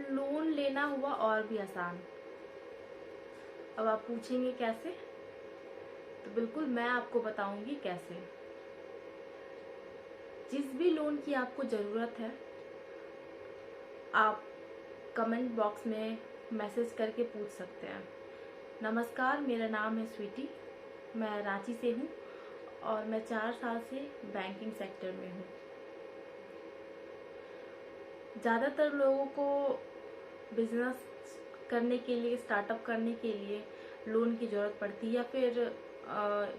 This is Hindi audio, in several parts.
लोन लेना हुआ और भी आसान। अब आप पूछेंगे कैसे, तो बिल्कुल मैं आपको बताऊंगी कैसे। जिस भी लोन की आपको ज़रूरत है, आप कमेंट बॉक्स में मैसेज करके पूछ सकते हैं। नमस्कार, मेरा नाम है स्वीटी, मैं रांची से हूँ और मैं 4 साल से बैंकिंग सेक्टर में हूँ। ज़्यादातर लोगों को बिजनेस करने के लिए, स्टार्टअप करने के लिए लोन की ज़रूरत पड़ती है, या फिर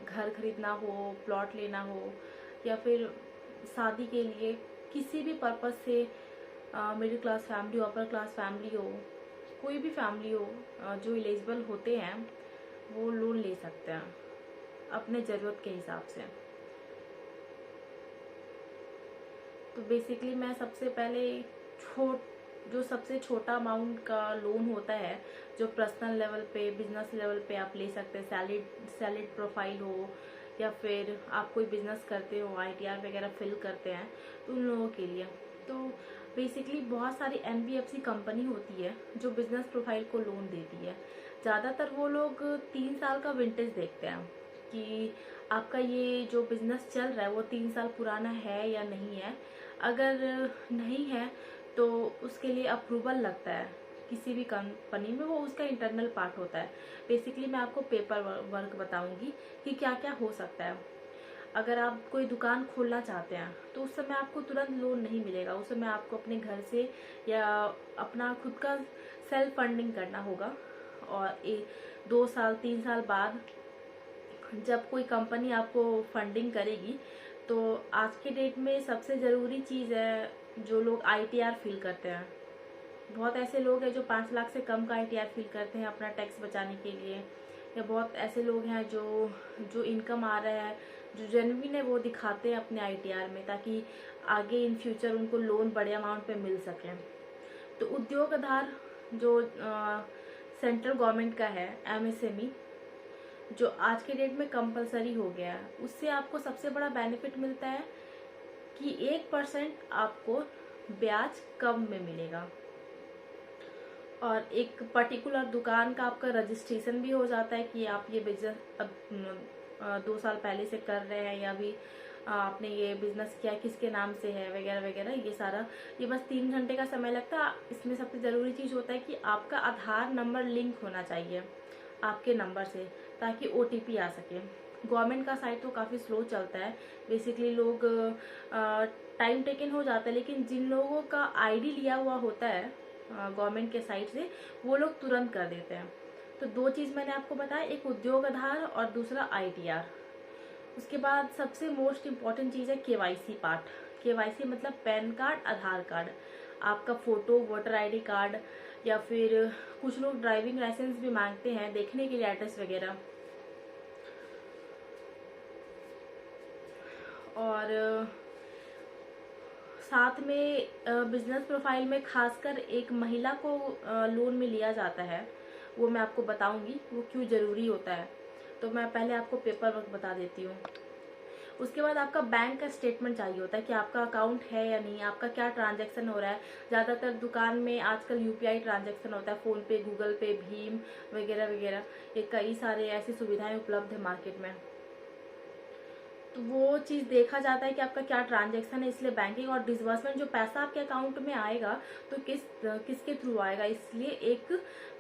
घर खरीदना हो, प्लॉट लेना हो, या फिर शादी के लिए, किसी भी पर्पज़ से मिडिल क्लास फैमिली हो, अपर क्लास फैमिली हो, कोई भी फैमिली हो, जो एलिजिबल होते हैं वो लोन ले सकते हैं अपने ज़रूरत के हिसाब से। तो बेसिकली मैं सबसे पहले जो सबसे छोटा अमाउंट का लोन होता है, जो पर्सनल लेवल पे, बिजनेस लेवल पे आप ले सकते हैं, सैलरीड प्रोफाइल हो, या फिर आप कोई बिजनेस करते हो, आईटीआर वगैरह फिल करते हैं, तो उन लोगों के लिए। तो बेसिकली बहुत सारी एनबीएफसी कंपनी होती है जो बिजनेस प्रोफाइल को लोन देती है। ज़्यादातर वो लोग 3 साल का विंटेज देखते हैं कि आपका ये जो बिजनेस चल रहा है वो 3 साल पुराना है या नहीं है। अगर नहीं है तो उसके लिए अप्रूवल लगता है किसी भी कंपनी में, वो उसका इंटरनल पार्ट होता है। बेसिकली मैं आपको पेपर वर्क बताऊंगी कि क्या क्या हो सकता है। अगर आप कोई दुकान खोलना चाहते हैं तो उस समय आपको तुरंत लोन नहीं मिलेगा, उस समय आपको अपने घर से या अपना खुद का सेल्फ फंडिंग करना होगा। और 2 साल 3 साल बाद जब कोई कंपनी आपको फंडिंग करेगी, तो आज के डेट में सबसे ज़रूरी चीज़ है जो लोग आईटीआर फिल करते हैं। बहुत ऐसे लोग हैं जो 5 लाख से कम का आईटीआर फिल करते हैं अपना टैक्स बचाने के लिए, या बहुत ऐसे लोग हैं जो इनकम आ रहा है, जो जेन्युइन है, वो दिखाते हैं अपने आईटीआर में, ताकि आगे इन फ्यूचर उनको लोन बड़े अमाउंट पे मिल सके। तो उद्योग आधार जो सेंट्रल गवर्नमेंट का है, एमएसएमई, जो आज के डेट में कंपलसरी हो गया है, उससे आपको सबसे बड़ा बेनिफिट मिलता है कि 1% आपको ब्याज कम में मिलेगा, और एक पर्टिकुलर दुकान का आपका रजिस्ट्रेशन भी हो जाता है कि आप ये बिजनेस अब 2 साल पहले से कर रहे हैं, या अभी आपने ये बिजनेस किया, किसके नाम से है, वगैरह वगैरह। ये सारा, ये बस 3 घंटे का समय लगता है। इसमें सबसे ज़रूरी चीज़ होता है कि आपका आधार नंबर लिंक होना चाहिए आपके नंबर से, ताकि ओटीपी आ सके। गवर्नमेंट का साइट तो काफ़ी स्लो चलता है, बेसिकली लोग टाइम टेकन हो जाता है, लेकिन जिन लोगों का आईडी लिया हुआ होता है गवर्नमेंट के साइट से, वो लोग तुरंत कर देते हैं। तो 2 चीज़ मैंने आपको बताया, एक उद्योग आधार और दूसरा आईटीआर। उसके बाद सबसे मोस्ट इम्पॉर्टेंट चीज़ है केवाईसी पार्ट। केवाईसी मतलब पैन कार्ड, आधार कार्ड, आपका फ़ोटो, वोटर आईडी कार्ड, या फिर कुछ लोग ड्राइविंग लाइसेंस भी मांगते हैं देखने के लिए, एड्रेस वगैरह। और साथ में बिजनेस प्रोफाइल में खासकर एक महिला को लोन में लिया जाता है, वो मैं आपको बताऊंगी वो क्यों ज़रूरी होता है। तो मैं पहले आपको पेपर वर्क बता देती हूँ। उसके बाद आपका बैंक का स्टेटमेंट चाहिए होता है कि आपका अकाउंट है या नहीं, आपका क्या ट्रांजैक्शन हो रहा है। ज़्यादातर दुकान में आजकल यूपीआई ट्रांजैक्शन होता है, फ़ोन पे, गूगल पे, भीम वगैरह वगैरह, ये कई सारे ऐसी सुविधाएं उपलब्ध है मार्केट में। तो वो चीज़ देखा जाता है कि आपका क्या ट्रांजैक्शन है, इसलिए बैंकिंग और डिसबर्समेंट, जो पैसा आपके अकाउंट में आएगा तो किसके थ्रू आएगा, इसलिए एक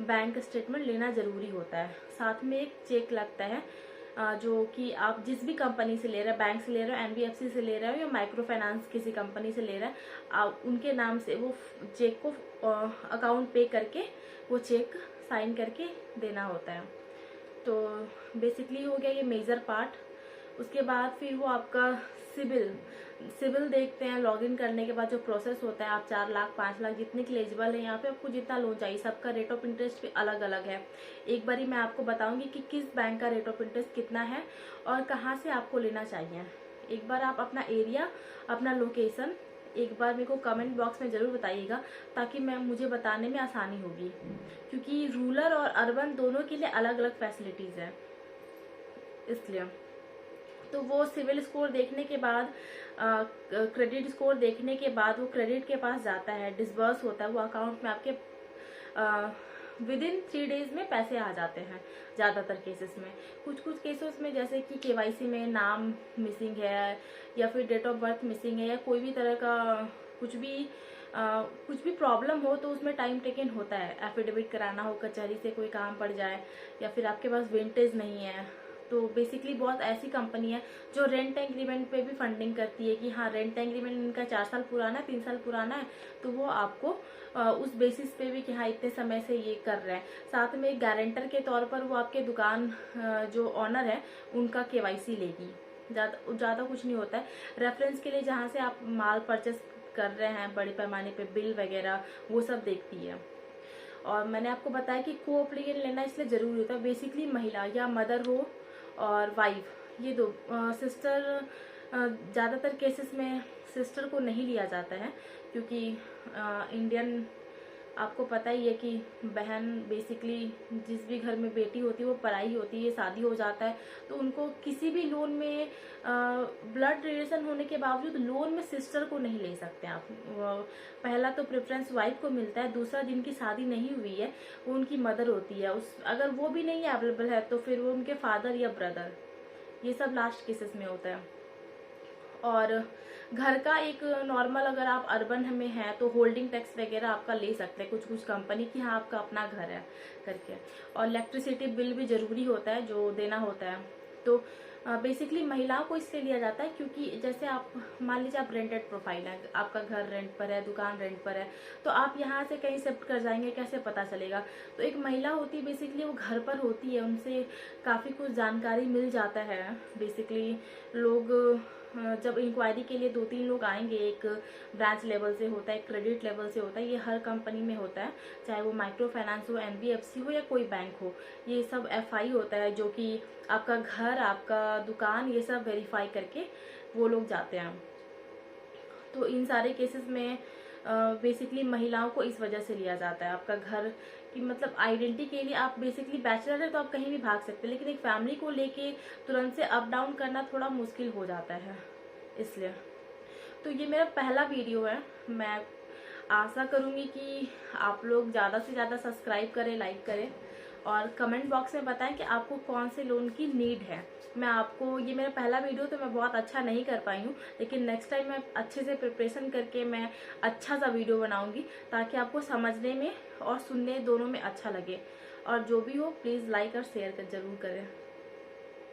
बैंक स्टेटमेंट लेना ज़रूरी होता है। साथ में एक चेक लगता है, जो कि आप जिस भी कंपनी से ले रहे हैं, बैंक से ले रहे हो, एनबीएफसी से ले रहे हो, या माइक्रो फाइनेंस किसी कंपनी से ले रहे हैं, आप उनके नाम से वो चेक को अकाउंट पे करके वो चेक साइन करके देना होता है। तो बेसिकली हो गया ये मेजर पार्ट। उसके बाद फिर वो आपका सिविल देखते हैं। लॉगिन करने के बाद जो प्रोसेस होता है, आप 4 लाख 5 लाख जितने के एलिजिबल है, यहाँ पे आपको जितना लोन चाहिए, सबका रेट ऑफ इंटरेस्ट भी अलग अलग है। एक बारी मैं आपको बताऊंगी कि किस बैंक का रेट ऑफ इंटरेस्ट कितना है और कहाँ से आपको लेना चाहिए। एक बार आप अपना एरिया, अपना लोकेशन एक बार मेरे को कमेंट बॉक्स में ज़रूर बताइएगा, ताकि मुझे बताने में आसानी होगी, क्योंकि रूरल और अर्बन दोनों के लिए अलग अलग फैसिलिटीज़ हैं, इसलिए। तो वो सिविल स्कोर देखने के बाद, क्रेडिट स्कोर देखने के बाद वो क्रेडिट के पास जाता है, डिसबर्स होता है, वो अकाउंट में आपके विद इन 3 डेज में पैसे आ जाते हैं ज़्यादातर केसेस में। कुछ कुछ केसेस में जैसे कि केवाईसी में नाम मिसिंग है या फिर डेट ऑफ बर्थ मिसिंग है या कोई भी तरह का कुछ भी प्रॉब्लम हो तो उसमें टाइम टेकन होता है। एफिडेविट कराना हो, कचहरी से कोई काम पड़ जाए या फिर आपके पास विंटेज नहीं है, तो बेसिकली बहुत ऐसी कंपनी है जो रेंट एग्रीमेंट पे भी फंडिंग करती है कि हाँ रेंट एग्रीमेंट इनका 4 साल पुराना है, 3 साल पुराना है, तो वो आपको उस बेसिस पे भी कि हाँ इतने समय से ये कर रहे हैं। साथ में एक गारंटर के तौर पर वो आपके दुकान जो ऑनर है उनका केवाईसी लेगी। ज़्यादा कुछ नहीं होता है। रेफरेंस के लिए जहाँ से आप माल परचेस कर रहे हैं बड़े पैमाने पे बिल वगैरह वो सब देखती है। और मैंने आपको बताया कि कोऑप्लिकेंट लेना इसलिए ज़रूरी होता है। बेसिकली महिला या मदर हो और वाइफ, ये दो सिस्टर, ज़्यादातर केसेस में सिस्टर को नहीं लिया जाता है क्योंकि इंडियन आपको पता ही है कि बहन बेसिकली जिस भी घर में बेटी होती है वो पराई होती है, शादी हो जाता है तो उनको किसी भी लोन में ब्लड रिलेशन होने के बावजूद लोन में सिस्टर को नहीं ले सकते आप। पहला तो प्रेफरेंस वाइफ को मिलता है, दूसरा जिनकी शादी नहीं हुई है वो उनकी मदर होती है, अगर वो भी नहीं अवेलेबल है तो फिर वो उनके फादर या ब्रदर, ये सब लास्ट केसेस में होता है। और घर का एक नॉर्मल अगर आप अर्बन में हैं तो होल्डिंग टैक्स वगैरह आपका ले सकते हैं कुछ कंपनी की, हाँ आपका अपना घर है करके। और इलेक्ट्रिसिटी बिल भी ज़रूरी होता है जो देना होता है। तो बेसिकली महिलाओं को इसलिए लिया जाता है क्योंकि जैसे आप मान लीजिए आप रेंटेड प्रोफाइल है, आपका घर रेंट पर है, दुकान रेंट पर है, तो आप यहाँ से कहीं शिफ्ट कर जाएंगे, कैसे पता चलेगा। तो एक महिला होती है बेसिकली वो घर पर होती है, उनसे काफ़ी कुछ जानकारी मिल जाता है। बेसिकली लोग जब इंक्वायरी के लिए 2-3 लोग आएंगे, एक ब्रांच लेवल से होता है, एक क्रेडिट लेवल से होता है, ये हर कंपनी में होता है, चाहे वो माइक्रो फाइनेंस हो, एनबीएफसी हो या कोई बैंक हो, ये सब एफआई होता है जो कि आपका घर, आपका दुकान, ये सब वेरीफाई करके वो लोग जाते हैं। तो इन सारे केसेस में बेसिकली महिलाओं को इस वजह से लिया जाता है। आपका घर कि मतलब आइडेंटिटी के लिए आप बेसिकली बैचलर है तो आप कहीं भी भाग सकते हैं, लेकिन एक फैमिली को लेके तुरंत से अप डाउन करना थोड़ा मुश्किल हो जाता है इसलिए। तो ये मेरा पहला वीडियो है, मैं आशा करूँगी कि आप लोग ज़्यादा से ज़्यादा सब्सक्राइब करें, लाइक करें और कमेंट बॉक्स में बताएं कि आपको कौन से लोन की नीड है। मैं आपको, ये मेरा पहला वीडियो तो मैं बहुत अच्छा नहीं कर पाई हूँ, लेकिन नेक्स्ट टाइम मैं अच्छे से प्रिपरेशन करके मैं अच्छा सा वीडियो बनाऊँगी ताकि आपको समझने में और सुनने दोनों में अच्छा लगे। और जो भी हो प्लीज़ लाइक और शेयर कर ज़रूर करें।